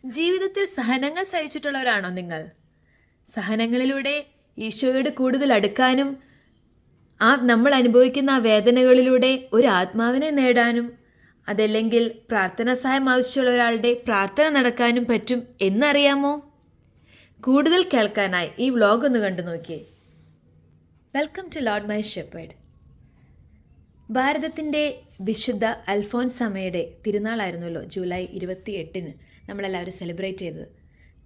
ജീവിതത്തിൽ സഹനങ്ങൾ സഹിച്ചിട്ടുള്ളവരാണോ നിങ്ങൾ? സഹനങ്ങളിലൂടെ ഈശോയോട് കൂടുതൽ അടുക്കാനും നമ്മൾ അനുഭവിക്കുന്ന ആ വേദനകളിലൂടെ ഒരു ആത്മാവിനെ നേടാനും അതല്ലെങ്കിൽ പ്രാർത്ഥനാ സഹായം ആവശ്യമുള്ള ഒരാളുടെ പ്രാർത്ഥന നടക്കാനും പറ്റും എന്നറിയാമോ? കൂടുതൽ കേൾക്കാനായി ഈ വ്ലോഗ് ഒന്ന് കണ്ടു നോക്കിയേ. Welcome to Lord My Shepherd. ഭാരതത്തിൻ്റെ വിശുദ്ധ അൽഫോൻസാമ്മയുടെ തിരുനാളായിരുന്നല്ലോ ജൂലൈ 28 നമ്മളെല്ലാവരും സെലിബ്രേറ്റ് ചെയ്തത്.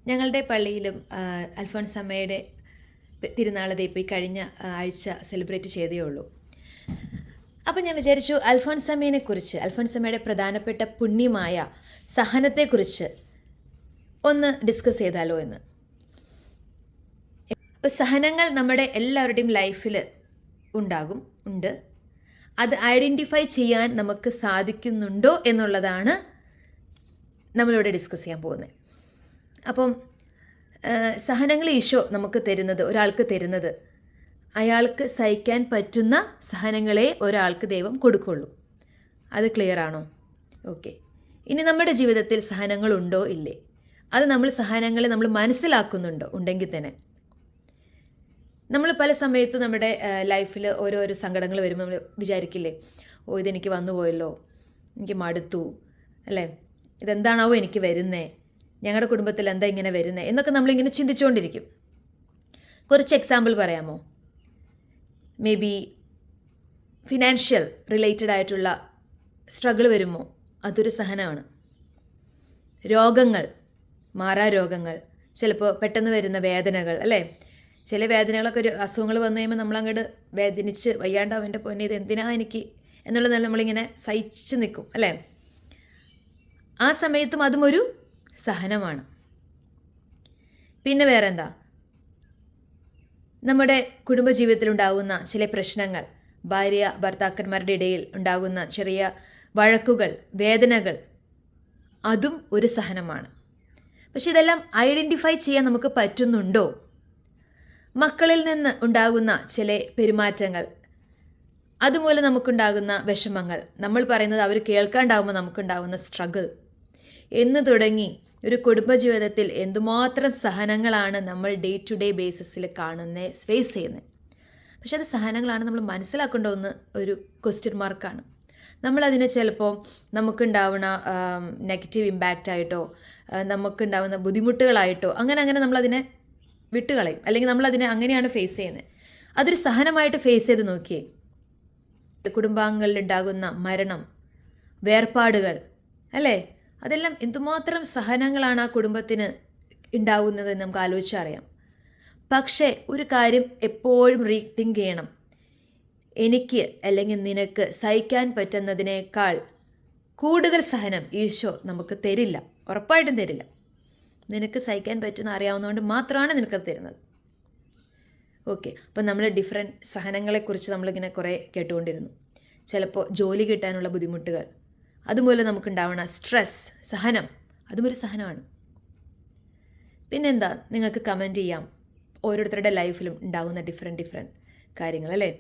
ഞങ്ങളുടെ പള്ളിയിലും അൽഫോൻസാമ്മയുടെ തിരുനാളത് ഇപ്പോൾ ഈ കഴിഞ്ഞ ആഴ്ച സെലിബ്രേറ്റ് ചെയ്തേ ഉള്ളൂ. അപ്പോൾ ഞാൻ വിചാരിച്ചു അൽഫോൻസാമ്മയുടെ പ്രധാനപ്പെട്ട പുണ്യമായ സഹനത്തെക്കുറിച്ച് ഒന്ന് ഡിസ്കസ് ചെയ്താലോ എന്ന്. അപ്പോൾ സഹനങ്ങൾ നമ്മുടെ എല്ലാവരുടെയും ലൈഫിൽ ഉണ്ട്. അത് ഐഡൻറ്റിഫൈ ചെയ്യാൻ നമുക്ക് സാധിക്കുന്നുണ്ടോ എന്നുള്ളതാണ് നമ്മളിവിടെ ഡിസ്കസ് ചെയ്യാൻ പോകുന്നത്. അപ്പം സഹനങ്ങൾ ഈശോ നമുക്ക് തരുന്നത്, ഒരാൾക്ക് തരുന്നത്, അയാൾക്ക് സഹിക്കാൻ പറ്റുന്ന സഹനങ്ങളെ ഒരാൾക്ക് ദൈവം കൊടുക്കുള്ളൂ. അത് ക്ലിയർ ആണോ? ഓക്കെ. ഇനി നമ്മുടെ ജീവിതത്തിൽ സഹനങ്ങളുണ്ടോ ഇല്ലേ, അത് സഹനങ്ങളെ നമ്മൾ മനസ്സിലാക്കുന്നുണ്ടോ? ഉണ്ടെങ്കിൽ തന്നെ നമ്മൾ പല സമയത്തും നമ്മുടെ ലൈഫിൽ ഓരോരോ സങ്കടങ്ങൾ വരുമ്പോൾ നമ്മൾ വിചാരിക്കില്ലേ, ഇതെനിക്ക് വന്നു പോയല്ലോ, എനിക്ക് മടുത്തു, അല്ലേ, ഇതെന്താണാവോ എനിക്ക് വരുന്നേ, ഞങ്ങളുടെ കുടുംബത്തിൽ എന്താ ഇങ്ങനെ വരുന്നേ എന്നൊക്കെ നമ്മളിങ്ങനെ ചിന്തിച്ചുകൊണ്ടിരിക്കും. കുറച്ച് എക്സാമ്പിൾ പറയാമോ? മേ ബി ഫിനാൻഷ്യൽ റിലേറ്റഡ് ആയിട്ടുള്ള സ്ട്രഗിൾ വരുമോ? അതൊരു സഹനമാണ്. രോഗങ്ങൾ, മാറാരോഗങ്ങൾ, ചിലപ്പോൾ പെട്ടെന്ന് വരുന്ന വേദനകൾ, അല്ലേ, ചില വേദനകളൊക്കെ, ഒരു അസുഖങ്ങൾ വന്നു കഴിയുമ്പോൾ നമ്മളങ്ങോട്ട് വേദനിച്ച് വയ്യാണ്ടാവും, എൻ്റെ പൊന്നെ ഇത് എന്തിനാ എനിക്ക് എന്നുള്ളത് നമ്മളിങ്ങനെ സഹിച്ച് നിൽക്കും, അല്ലേ. ആ സമയത്തും അതും ഒരു സഹനമാണ്. പിന്നെ വേറെ എന്താ, നമ്മുടെ കുടുംബജീവിതത്തിലുണ്ടാകുന്ന ചില പ്രശ്നങ്ങൾ, ഭാര്യ ഭർത്താക്കന്മാരുടെ ഇടയിൽ ഉണ്ടാകുന്ന ചെറിയ വഴക്കുകൾ, വേദനകൾ, അതും ഒരു സഹനമാണ്. പക്ഷെ ഇതെല്ലാം ഐഡൻറ്റിഫൈ ചെയ്യാൻ നമുക്ക് പറ്റുന്നുണ്ടോ? മക്കളിൽ നിന്ന് ഉണ്ടാകുന്ന ചില പെരുമാറ്റങ്ങൾ, അതുപോലെ നമുക്കുണ്ടാകുന്ന വിഷമങ്ങൾ, നമ്മൾ പറയുന്നത് അവർ കേൾക്കാണ്ടാവുമ്പോൾ നമുക്കുണ്ടാകുന്ന സ്ട്രഗിൾ എന്ന് തുടങ്ങി ഒരു കുടുംബജീവിതത്തിൽ എന്തുമാത്രം സഹനങ്ങളാണ് നമ്മൾ ഡേ ടു ഡേ ബേസിസിൽ ഫേസ് ചെയ്യുന്നത്. പക്ഷെ അത് സഹനങ്ങളാണ് നമ്മൾ മനസ്സിലാക്കേണ്ട ഒരു ക്വസ്റ്റ്യൻ മാർക്കാണ്. നമ്മളതിനെ ചിലപ്പോൾ നമുക്കുണ്ടാവുന്ന നെഗറ്റീവ് ഇമ്പാക്റ്റായിട്ടോ നമുക്കുണ്ടാവുന്ന ബുദ്ധിമുട്ടുകളായിട്ടോ അങ്ങനെ നമ്മളതിനെ വിട്ടുകളയും, അല്ലെങ്കിൽ നമ്മളതിനെ അങ്ങനെയാണ് ഫേസ് ചെയ്യുന്നത്. അതൊരു സഹനമായിട്ട് ഫേസ് ചെയ്ത് നോക്കിയേ. കുടുംബാംഗങ്ങളിലുണ്ടാകുന്ന മരണം, വേർപാടുകൾ, അല്ലേ, അതെല്ലാം എന്തുമാത്രം സഹനങ്ങളാണ് ആ കുടുംബത്തിന് ഉണ്ടാകുന്നത് നമുക്ക് ആലോചിച്ചറിയാം. പക്ഷേ ഒരു കാര്യം എപ്പോഴും റീതിങ്ക് ചെയ്യണം. എനിക്ക് അല്ലെങ്കിൽ നിനക്ക് സഹിക്കാൻ പറ്റുന്നതിനേക്കാൾ കൂടുതൽ സഹനം ഈശോ നമുക്ക് തരില്ല, ഉറപ്പായിട്ടും തരില്ല. നിനക്ക് സഹിക്കാൻ പറ്റുന്ന അറിയാവുന്നതുകൊണ്ട് മാത്രമാണ് നിനക്കത് തരുന്നത്. ഓക്കെ. അപ്പം നമ്മൾ ഡിഫറെൻറ്റ് സഹനങ്ങളെക്കുറിച്ച് നമ്മളിങ്ങനെ കുറേ കേട്ടുകൊണ്ടിരുന്നു. ചിലപ്പോൾ ജോലി കിട്ടാനുള്ള ബുദ്ധിമുട്ടുകൾ, അതുപോലെ നമുക്കുണ്ടാവുന്ന സ്ട്രെസ്, സഹനം, അതും ഒരു സഹനമാണ്. പിന്നെന്താ, നിങ്ങൾക്ക് കമൻറ്റ് ചെയ്യാം ഓരോരുത്തരുടെ ലൈഫിലും ഉണ്ടാകുന്ന ഡിഫറെൻറ്റ് കാര്യങ്ങൾ, അല്ലേ,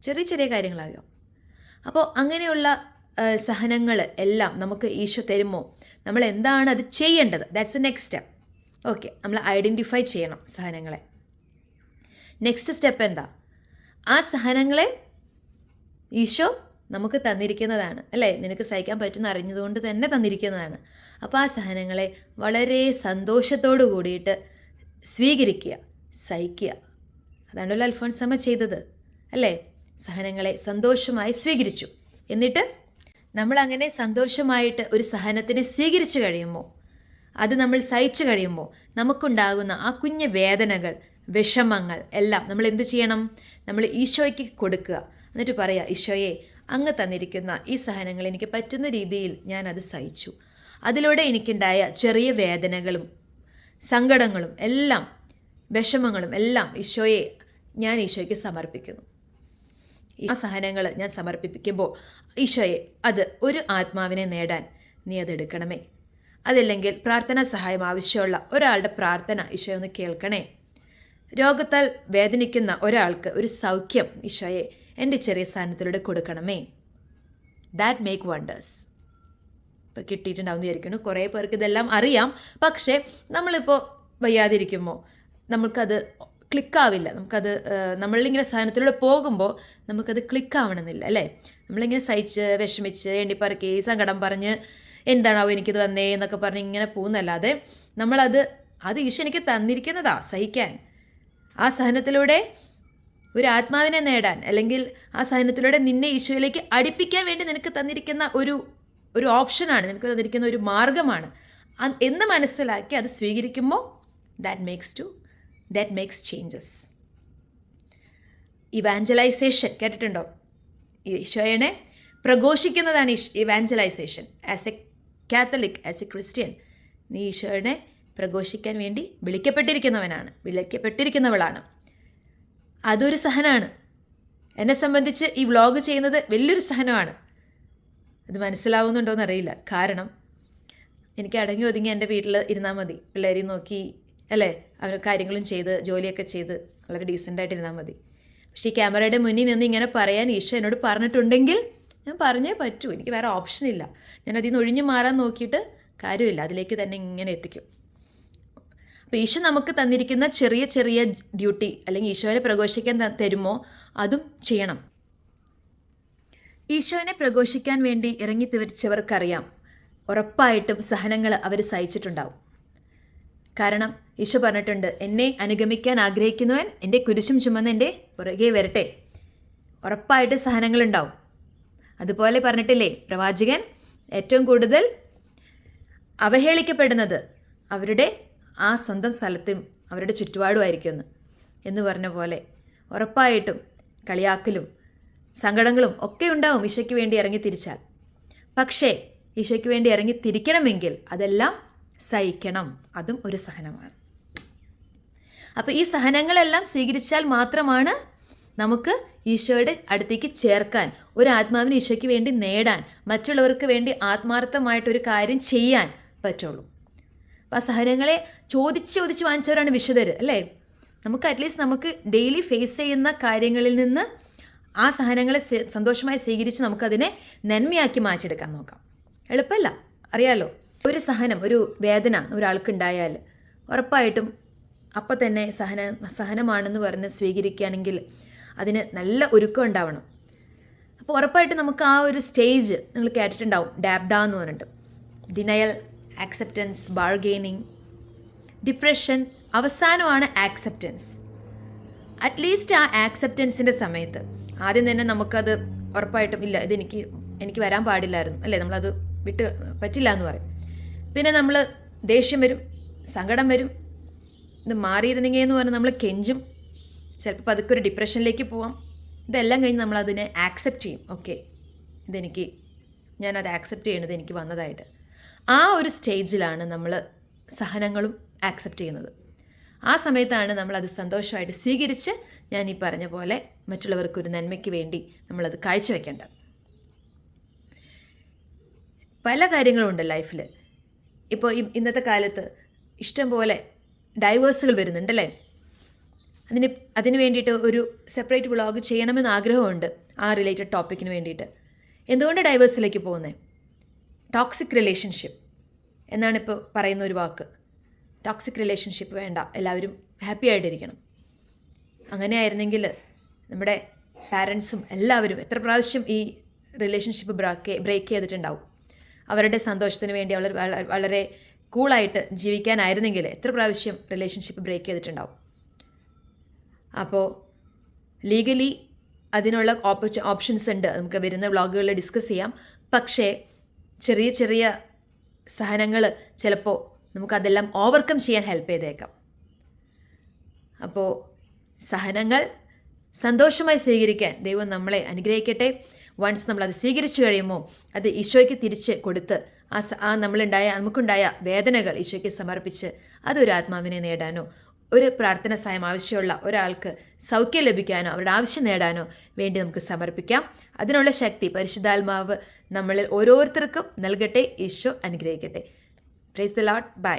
ചെറിയ ചെറിയ കാര്യങ്ങളാകാം. അപ്പോൾ അങ്ങനെയുള്ള സഹനങ്ങൾ എല്ലാം നമുക്ക് ഈശോ തരുമോ? നമ്മൾ എന്താണ് അത് ചെയ്യേണ്ടത്? That's A next step. Okay, നമ്മൾ ഐഡൻറ്റിഫൈ ചെയ്യണം സഹനങ്ങളെ. നെക്സ്റ്റ് സ്റ്റെപ്പ് എന്താ? ആ സഹനങ്ങളെ ഈശോ നമുക്ക് തന്നിരിക്കുന്നതാണ്, അല്ലേ, നിനക്ക് സഹിക്കാൻ പറ്റുന്ന അറിഞ്ഞതുകൊണ്ട് തന്നെ തന്നിരിക്കുന്നതാണ്. അപ്പോൾ ആ സഹനങ്ങളെ വളരെ സന്തോഷത്തോടു കൂടിയിട്ട് സ്വീകരിക്കുക, സഹിക്കുക. അതാണല്ലോ അൽഫോൻസാമ്മ ചെയ്തത്, അല്ലേ. സഹനങ്ങളെ സന്തോഷമായി സ്വീകരിച്ചു. എന്നിട്ട് നമ്മളങ്ങനെ സന്തോഷമായിട്ട് ഒരു സഹനത്തിനെ സ്വീകരിച്ചു കഴിയുമ്പോൾ, അത് നമ്മൾ സഹിച്ചു കഴിയുമ്പോൾ നമുക്കുണ്ടാകുന്ന ആ കുഞ്ഞു വേദനകൾ, വിഷമങ്ങൾ എല്ലാം നമ്മൾ എന്ത് ചെയ്യണം? നമ്മൾ ഈശോയ്ക്ക് കൊടുക്കുക. എന്നിട്ട് പറയുക, ഈശോയെ, അങ്ങ് തന്നിരിക്കുന്ന ഈ സഹനങ്ങൾ എനിക്ക് പറ്റുന്ന രീതിയിൽ ഞാനത് സഹിച്ചു. അതിലൂടെ എനിക്കുണ്ടായ ചെറിയ വേദനകളും സങ്കടങ്ങളും എല്ലാം, വിഷമങ്ങളും എല്ലാം ഈശോയെ, ഞാൻ ഈശോയ്ക്ക് സമർപ്പിക്കുന്നു. ആ സഹനങ്ങൾ ഞാൻ സമർപ്പിക്കുമ്പോൾ ഈശോയെ, അത് ഒരു ആത്മാവിനെ നേടാൻ നീ അതെടുക്കണമേ. അതല്ലെങ്കിൽ പ്രാർത്ഥനാ സഹായം ആവശ്യമുള്ള ഒരാളുടെ പ്രാർത്ഥന ഈശോയെ ഒന്ന് കേൾക്കണേ. രോഗത്താൽ വേദനിക്കുന്ന ഒരാൾക്ക് ഒരു സൗഖ്യം ഈശോയെ എൻ്റെ ചെറിയ സാധനത്തിലൂടെ കൊടുക്കണമേ. That make wonders. ഇപ്പോൾ കിട്ടിയിട്ടുണ്ടാവും വിചാരിക്കുന്നു. കുറേ പേർക്ക് ഇതെല്ലാം അറിയാം. പക്ഷേ നമ്മളിപ്പോൾ വയ്യാതിരിക്കുമ്പോൾ നമുക്കത് ക്ലിക്കാവില്ല. നമുക്കത് നമ്മളിങ്ങനെ സാധനത്തിലൂടെ പോകുമ്പോൾ നമുക്കത് ക്ലിക്കാവണമെന്നില്ല അല്ലേ? നമ്മളിങ്ങനെ സഹിച്ച് വിഷമിച്ച് എണ്ണിപ്പറക്കി സങ്കടം പറഞ്ഞ് എന്താണാവോ എനിക്കിത് വന്നേ എന്നൊക്കെ പറഞ്ഞ് ഇങ്ങനെ പോകുന്നല്ലാതെ അത് ഈശോ എനിക്ക് തന്നിരിക്കുന്നതാ സഹിക്കാൻ. ആ സഹനത്തിലൂടെ ഒരു ആത്മാവിനെ നേടാൻ, അല്ലെങ്കിൽ ആ സഹനത്തിലൂടെ നിന്നെ ഈശോയിലേക്ക് അടുപ്പിക്കാൻ വേണ്ടി നിനക്ക് തന്നിരിക്കുന്ന ഒരു ഓപ്ഷനാണ്, നിനക്ക് തന്നിരിക്കുന്ന ഒരു മാർഗമാണ് എന്ന് മനസ്സിലാക്കി അത് സ്വീകരിക്കുമ്പോൾ that makes changes. ഇവാഞ്ചലൈസേഷൻ കേട്ടിട്ടുണ്ടോ? ഈശോയെ പ്രഘോഷിക്കുന്നതാണ് evangelisation. As a Catholic, as a Christian, നീ ഈശോയെ പ്രഘോഷിക്കാൻ വേണ്ടി വിളിക്കപ്പെട്ടിരിക്കുന്നവളാണ്. അതൊരു സഹനമാണ്. എന്നെ സംബന്ധിച്ച് ഈ വ്ളോഗ് ചെയ്യുന്നത് വലിയൊരു സഹനമാണ്. അത് മനസ്സിലാവുന്നുണ്ടോയെന്ന് അറിയില്ല. കാരണം എനിക്ക് അടങ്ങി ഒതുങ്ങി എൻ്റെ വീട്ടിൽ ഇരുന്നാൽ മതി, പിള്ളേരെയും നോക്കി അല്ലേ, അവർ കാര്യങ്ങളും ചെയ്ത് ജോലിയൊക്കെ ചെയ്ത് വളരെ ഡീസൻ്റായിട്ട് ഇരുന്നാൽ മതി. പക്ഷേ ഈ ക്യാമറയുടെ മുന്നിൽ നിന്ന് ഇങ്ങനെ പറയാൻ ഈശോ എന്നോട് പറഞ്ഞിട്ടുണ്ടെങ്കിൽ ഞാൻ പറഞ്ഞേ പറ്റൂ. എനിക്ക് വേറെ ഓപ്ഷനില്ല. ഞാൻ അതിൽ നിന്ന് ഒഴിഞ്ഞു മാറാൻ നോക്കിയിട്ട് കാര്യമില്ല, അതിലേക്ക് തന്നെ ഇങ്ങനെ എത്തിക്കും. അപ്പോൾ ഈശോ നമുക്ക് തന്നിരിക്കുന്ന ചെറിയ ചെറിയ ഡ്യൂട്ടി, അല്ലെങ്കിൽ ഈശോനെ പ്രഘോഷിക്കാൻ തരുമോ അതും ചെയ്യണം. ഈശോനെ പ്രഘോഷിക്കാൻ വേണ്ടി ഇറങ്ങി തിരിച്ചവർക്കറിയാം, ഉറപ്പായിട്ടും സഹനങ്ങൾ അവർ സഹിച്ചിട്ടുണ്ടാവും. കാരണം ഈശോ പറഞ്ഞിട്ടുണ്ട്, എന്നെ അനുഗമിക്കാൻ ആഗ്രഹിക്കുന്നവൻ എൻ്റെ കുരിശും ചുമന്ന് എൻ്റെ പുറകെ വരട്ടെ. ഉറപ്പായിട്ട് സഹനങ്ങളുണ്ടാവും. അതുപോലെ പറഞ്ഞിട്ടില്ലേ പ്രവാചകൻ, ഏറ്റവും കൂടുതൽ അവഹേളിക്കപ്പെടുന്നത് അവരുടെ ആ സ്വന്തം സ്ഥലത്തും അവരുടെ ചുറ്റുപാടുമായിരിക്കുമെന്ന് എന്ന് പറഞ്ഞ പോലെ ഉറപ്പായിട്ടും കളിയാക്കലും സങ്കടങ്ങളും ഒക്കെ ഉണ്ടാവും ഈശോയ്ക്ക് വേണ്ടി ഇറങ്ങി തിരിച്ചാൽ. പക്ഷേ ഈശോയ്ക്ക് വേണ്ടി ഇറങ്ങി തിരിക്കണമെങ്കിൽ അതെല്ലാം സഹിക്കണം. അതും ഒരു സഹനമാണ്. അപ്പോൾ ഈ സഹനങ്ങളെല്ലാം സ്വീകരിച്ചാൽ മാത്രമാണ് നമുക്ക് ഈശോയുടെ അടുത്തേക്ക് ചേർക്കാൻ, ഒരു ആത്മാവിനെ ഈശോയ്ക്ക് വേണ്ടി നേടാൻ, മറ്റുള്ളവർക്ക് വേണ്ടി ആത്മാർത്ഥമായിട്ടൊരു കാര്യം ചെയ്യാൻ പറ്റുള്ളൂ. അപ്പോൾ ആ സഹനങ്ങളെ ചോദിച്ച് വാങ്ങിച്ചവരാണ് വിശുദ്ധർ അല്ലേ? നമുക്ക് അറ്റ്ലീസ്റ്റ് നമുക്ക് ഡെയിലി ഫേസ് ചെയ്യുന്ന കാര്യങ്ങളിൽ നിന്ന് ആ സഹനങ്ങളെ സന്തോഷമായി സ്വീകരിച്ച് നമുക്കതിനെ നന്മയാക്കി മാറ്റിയെടുക്കാൻ നോക്കാം. എളുപ്പമല്ല, അറിയാലോ. ഒരു സഹനം, ഒരു വേദന ഒരാൾക്കുണ്ടായാൽ ഉറപ്പായിട്ടും അപ്പം തന്നെ സഹനമാണെന്ന് പറഞ്ഞ് സ്വീകരിക്കുകയാണെങ്കിൽ അതിന് നല്ല ഒരുക്കം ഉണ്ടാവണം. അപ്പോൾ ഉറപ്പായിട്ട് നമുക്ക് ആ ഒരു സ്റ്റേജ് നിങ്ങൾ കേട്ടിട്ടുണ്ടാവും, ഡാബ്ഡ എന്ന് പറഞ്ഞിട്ട്, ഡിനയൽ, ആക്സെപ്റ്റൻസ്, ബാർഗെയിനിങ്, ഡിപ്രഷൻ, അവസാനമാണ് ആക്സെപ്റ്റൻസ്. അറ്റ്ലീസ്റ്റ് ആ ആക്സെപ്റ്റൻസിൻ്റെ സമയത്ത് ആദ്യം തന്നെ നമുക്കത് ഉറപ്പായിട്ടും ഇല്ല, എനിക്ക് വരാൻ പാടില്ലായിരുന്നു അല്ലേ, നമ്മളത് വിട്ട് പറ്റില്ല എന്ന് പറയും. പിന്നെ നമ്മൾ ദേഷ്യം വരും, സങ്കടം വരും, ഇത് മാറിയിരുന്നെങ്കിൽ എന്ന് പറഞ്ഞാൽ നമ്മൾ കെഞ്ചും, ചിലപ്പോൾ പതുക്കെ ഒരു ഡിപ്രഷനിലേക്ക് പോവാം. ഇതെല്ലാം കഴിഞ്ഞ് നമ്മളതിനെ ആക്സെപ്റ്റ് ചെയ്യും. ഓക്കെ, ഞാനത് ആക്സെപ്റ്റ് ചെയ്യണത് എനിക്ക് വന്നതായിട്ട്. ആ ഒരു സ്റ്റേജിലാണ് നമ്മൾ സഹനങ്ങളും ആക്സെപ്റ്റ് ചെയ്യുന്നത്. ആ സമയത്താണ് നമ്മളത് സന്തോഷമായിട്ട് സ്വീകരിച്ച് ഞാൻ ഈ പറഞ്ഞ പോലെ മറ്റുള്ളവർക്കൊരു നന്മയ്ക്ക് വേണ്ടി നമ്മളത് കാഴ്ചവെക്കേണ്ടത്. പല കാര്യങ്ങളുണ്ട് ലൈഫിൽ. ഇപ്പോൾ ഇന്നത്തെ കാലത്ത് ഇഷ്ടം പോലെ ഡൈവേഴ്സുകൾ വരുന്നുണ്ടല്ലേ? അതിന് വേണ്ടിയിട്ട് ഒരു സെപ്പറേറ്റ് വ്ളോഗ് ചെയ്യണമെന്ന് ആഗ്രഹമുണ്ട്, ആ റിലേറ്റഡ് ടോപ്പിക്കിന് വേണ്ടിയിട്ട്. എന്തുകൊണ്ട് ഡൈവേഴ്സിലേക്ക് പോകുന്നത്? ടോക്സിക് റിലേഷൻഷിപ്പ് എന്നാണ് ഇപ്പോൾ പറയുന്ന ഒരു വാക്ക്. ടോക്സിക് റിലേഷൻഷിപ്പ് വേണ്ട, എല്ലാവരും ഹാപ്പി ആയിട്ടിരിക്കണം. അങ്ങനെ ആയിരുന്നെങ്കിൽ നമ്മുടെ പാരൻസും എല്ലാവരും എത്ര പ്രാവശ്യം ഈ റിലേഷൻഷിപ്പ് ബ്രേക്ക് ചെയ്തിട്ടുണ്ടാവും. അവരുടെ സന്തോഷത്തിന് വേണ്ടി വളരെ കൂളായിട്ട് ജീവിക്കാനായിരുന്നെങ്കിൽ എത്ര പ്രാവശ്യം റിലേഷൻഷിപ്പ് ബ്രേക്ക് ചെയ്തിട്ടുണ്ടാവും. അപ്പോൾ ലീഗലി അതിനുള്ള ഓപ്ഷൻസ് ഉണ്ട്, നമുക്ക് വരുന്ന വ്ളോഗുകളിൽ ഡിസ്കസ് ചെയ്യാം. പക്ഷേ ചെറിയ ചെറിയ സഹനങ്ങൾ ചിലപ്പോൾ നമുക്കതെല്ലാം ഓവർകം ചെയ്യാൻ ഹെൽപ്പ് ചെയ്തേക്കാം. അപ്പോൾ സഹനങ്ങൾ സന്തോഷമായി സ്വീകരിക്കാൻ ദൈവം നമ്മളെ അനുഗ്രഹിക്കട്ടെ. വൺസ് നമ്മളത് സ്വീകരിച്ചു കഴിയുമ്പോൾ അത് ഈശോയ്ക്ക് തിരിച്ച് കൊടുത്ത് നമുക്കുണ്ടായ വേദനകൾ ഈശോയ്ക്ക് സമർപ്പിച്ച് അതൊരു ആത്മാവിനെ നേടാനോ, ഒരു പ്രാർത്ഥന സഹായം ആവശ്യമുള്ള ഒരാൾക്ക് സൗഖ്യം ലഭിക്കാനോ, അവരുടെ ആവശ്യം നേടാനോ വേണ്ടി നമുക്ക് സമർപ്പിക്കാം. അതിനുള്ള ശക്തി പരിശുദ്ധാത്മാവ് നമ്മളിൽ ഓരോരുത്തർക്കും നൽകട്ടെ. ഈശോ അനുഗ്രഹിക്കട്ടെ. Praise the Lord. ബൈ.